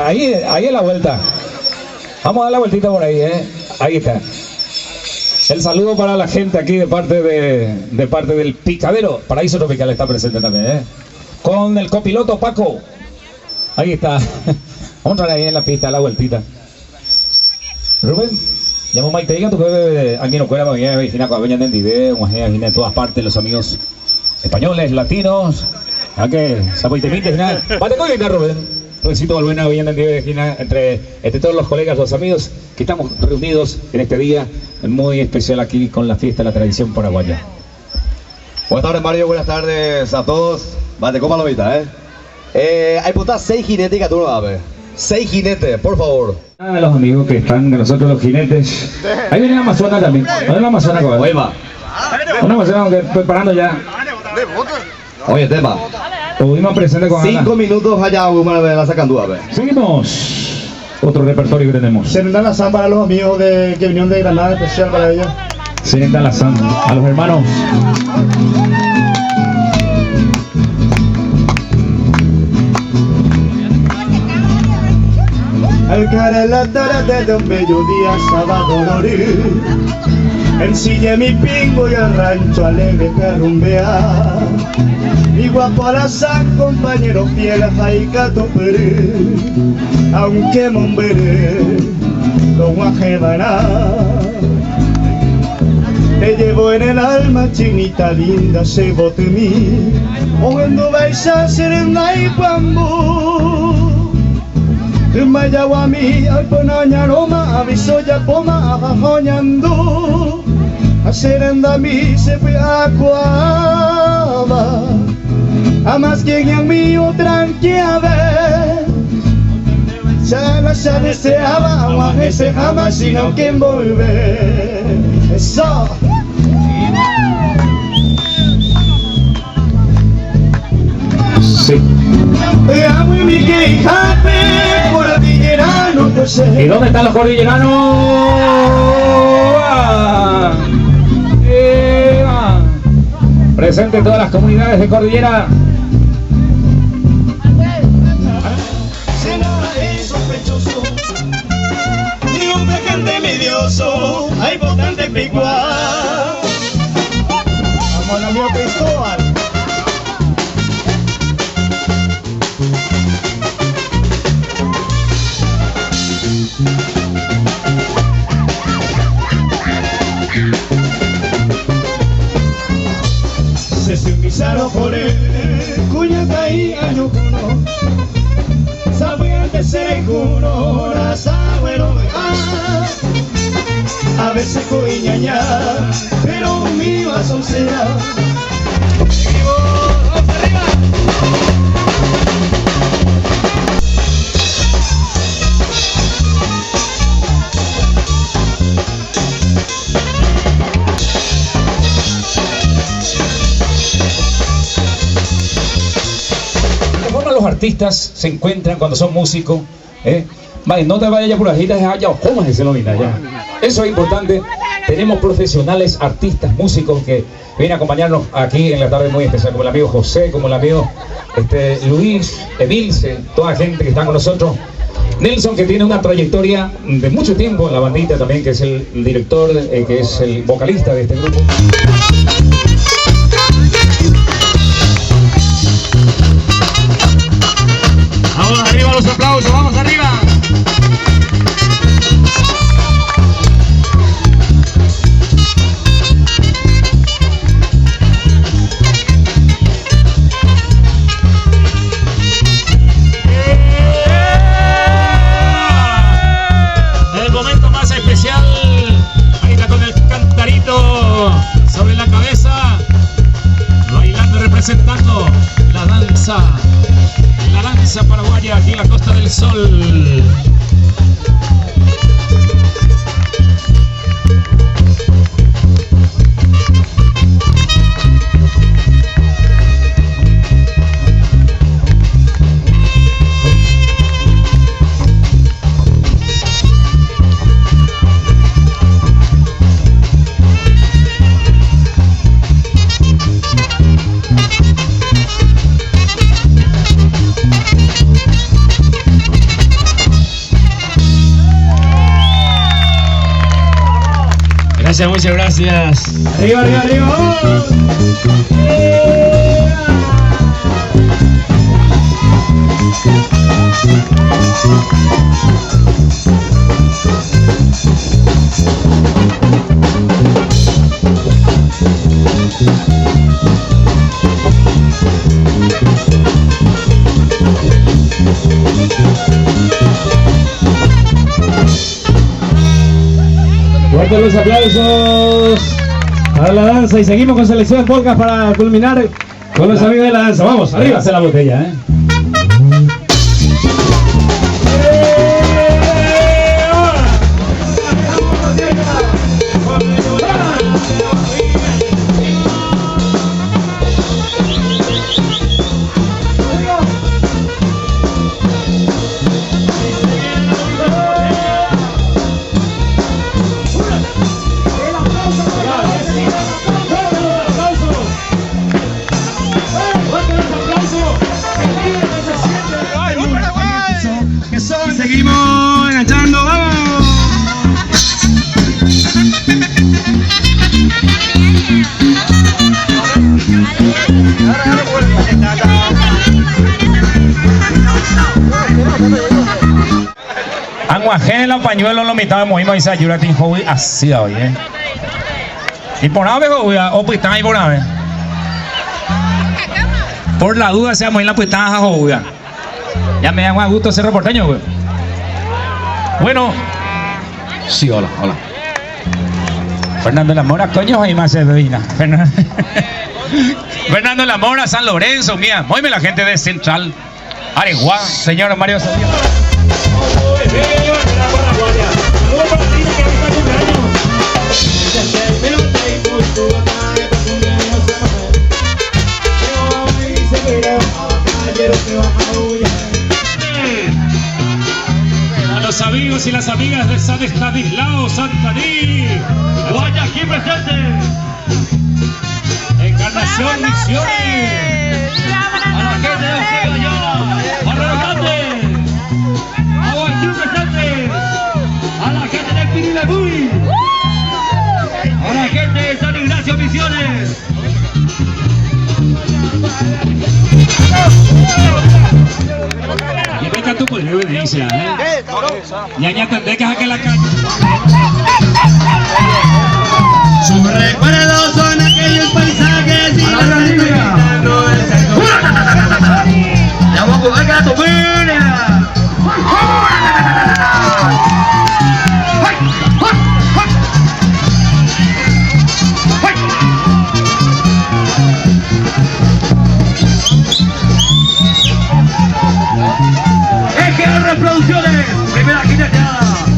Ahí es la vuelta. Vamos a dar la vueltita por ahí, Ahí está. El saludo para la gente aquí de parte del Picadero. Paraíso Tropical está presente también, Con el copiloto Paco. Ahí está. Vamos a entrar ahí en la pista, la vueltita. Rubén, llamo Maite, diga tu que aquí no cuela, Virginia Coabeña en Dide, de todas partes, los amigos españoles, latinos. ¿A qué? Sapo y temite, final. Bate con guitarra, Rubén. Felicito al buena bien entre todos los colegas, los amigos que estamos reunidos en este día muy especial aquí con la fiesta de la tradición paraguaya. Buenas tardes, Mario, buenas tardes a todos. Vale, coma lo vista, hay putas 6 jinetes que tú no sabes. 6 jinetes, por favor. De los amigos que están de nosotros los jinetes. Ahí viene la Amazona también. ¿Dónde la Amazona? Vuelva. Una Amazona que preparando ya. Oye, tema. Tuvimos presente con 5 minutos allá, la sacando a ver. Seguimos. Otro repertorio que tenemos. Se nos dan la samba a los amigos que vinieron de Granada, especial para ellos. Se nos dan la samba a los hermanos. Al caer en la tarde de un bello día sábado morir, ensillé mi pingo y al rancho alegre que rumbea. Mi guapo alazán, compañero fiel a Jaicato Pérez, aunque momberé con Guajebaná. Te llevo en el alma, chinita linda, se bote mí, oyendo baisa serena y bambú. Mayawami, alponaña roma, aviso ya poma, abajoñando. A serenda mi se fue a cuava. A más quien en mío tranquila ve. Ya deseaba, aguaje se jamás, sino que envolver. Eso. Sí. ¿Y dónde están los cordilleranos? Presente todas las comunidades de cordillera. Ni un gente medioso, hay votante picual. Vamos al amigo Cristóbal. Se sumisaron por él, cuya caía año uno. Sabían que se uno, bueno, a veces coiñaña, pero mi vaso será. Los artistas se encuentran cuando son músicos, Vale, no te vayas ya por las giras allá, ¿cómo se lo ya? Eso es importante. Tenemos profesionales, artistas, músicos que vienen a acompañarnos aquí en la tarde muy especial, como el amigo José, como el amigo Luis, Emilce, toda la gente que está con nosotros. Nelson, que tiene una trayectoria de mucho tiempo en la bandita también, que es el director, que es el vocalista de este grupo. Vamos arriba los aplausos, vamos arriba. El momento más especial, ahí está con el cantarito sobre la cabeza, bailando, representando la danza paraguaya aquí en la Costa del Sol. Gracias, muchas gracias. Arriba, arriba, arriba. ¡Vamos! Fuertes los aplausos para la danza y seguimos con selección polcas para culminar con los amigos de la danza. Vamos, arriba. Hace la botella, ¿eh? Seguimos enganchando, vamos. Anguajé los pañuelos lo mitad de Moima y se ayuda a ti, joven, así oye. Y por nada, joven, o pues está ahí por nada. Por la duda, se llama la pues está, joven. Ya me da gusto ser reporteño, güey. Bueno, sí, hola, hola. Fernando La Mora, coño, ahí más se divina. Fernando La Mora, San Lorenzo, mía. Móveme la gente de Central Areguá, señor Mario Sofía. A los amigos y las amigas de San Estanislao, Santaní, Guayaquil presente, Encarnación Misiones, a la gente de Ceballona, Barrio Grande, a Guayaquil presente, a la gente de Pirilebuy, a la gente de San Ignacio Misiones. Y venga tú por evidencia, ¿eh? Ñaña tendré que sacar la calle. Sus recuerdos son aquellos paisajes y las historias no es eso. Ya vamos a jugar a tu buena. EGR Producciones, primera jineteada.